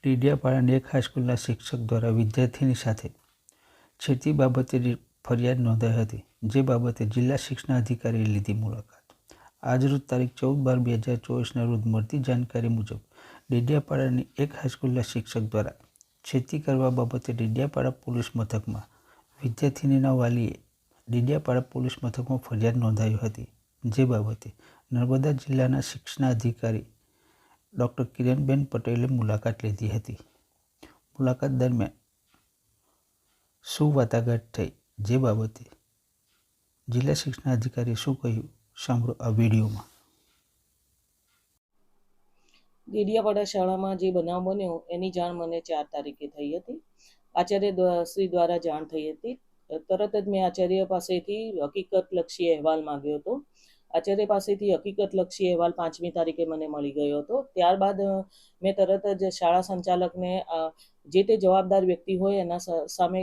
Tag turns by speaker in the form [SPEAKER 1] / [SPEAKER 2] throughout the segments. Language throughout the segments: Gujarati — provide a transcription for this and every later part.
[SPEAKER 1] ડેડિયાપાડાની એક હાઈસ્કૂલના શિક્ષક દ્વારા વિદ્યાર્થીની સાથે છેડતી બાબતે ફરિયાદ નોંધાઈ હતી, જે બાબતે જિલ્લા શિક્ષણાધિકારીએ લીધી મુલાકાત. આજરોજ તારીખ 14/12/2024ના રોજ મળતી જાણકારી મુજબ ડેડિયાપાડાની એક હાઈસ્કૂલના શિક્ષક દ્વારા છેડતી કરવા બાબતે ડેડિયાપાડા પોલીસ મથકમાં વિદ્યાર્થીનીના વાલીએ ડેડિયાપાડા પોલીસ મથકમાં ફરિયાદ નોંધાવી હતી, જે બાબતે નર્મદા જિલ્લાના શિક્ષણાધિકારી ડૉક્ટર કિરણબેન પટેલે મુલાકાત લીધી હતી. મુલાકાત દરમિયાન શું વાટાઘાટ થઈ, જે બાબતે જિલ્લા શિક્ષણાધિકારીએ શું કહ્યું, સાંભળો આ વિડીયોમાં.
[SPEAKER 2] ડેડિયાપાડા શાળામાં જે બનાવ બન્યો એની જાણ મને 4 તારીખે થઈ હતી. આચાર્ય શ્રી દ્વારા જાણ થઈ હતી. તરત જ મેં આચાર્ય પાસેથી હકીકતલક્ષી અહેવાલ માંગ્યો હતો. આચાર્ય પાસેથી હકીકતલક્ષી અહેવાલ 5મી તારીખે મને મળી ગયો હતો. ત્યારબાદ મેં તરત જ શાળા સંચાલકને જે તે જવાબદાર વ્યક્તિ હોય એના સામે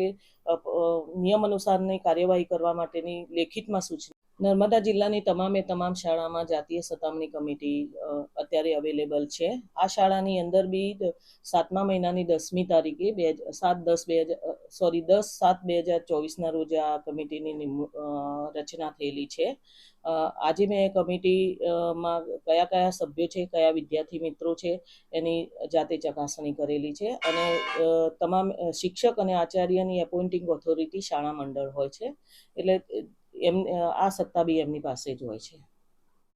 [SPEAKER 2] નિયમ અનુસારની કાર્યવાહી કરવા માટેની લેખિતમાં સૂચના. નર્મદા જિલ્લાની તમામ શાળામાં જાતીય સતામણી કમિટી અત્યારે અવેલેબલ છે. આ શાળાની અંદર બી 7મા મહિનાની 10મી તારીખે 10/7/2024ના રોજ આ કમિટીની રચના થયેલી છે. આજે મેં કમિટીમાં કયા સભ્યો છે, કયા વિદ્યાર્થી મિત્રો છે એની જાતે ચકાસણી કરેલી છે અને તમામ શિક્ષક અને આચાર્યની એપોઇન્ટિંગ ઓથોરિટી શાળા મંડળ હોય છે, એટલે આ સત્તા બી એમની પાસે જ હોય છે.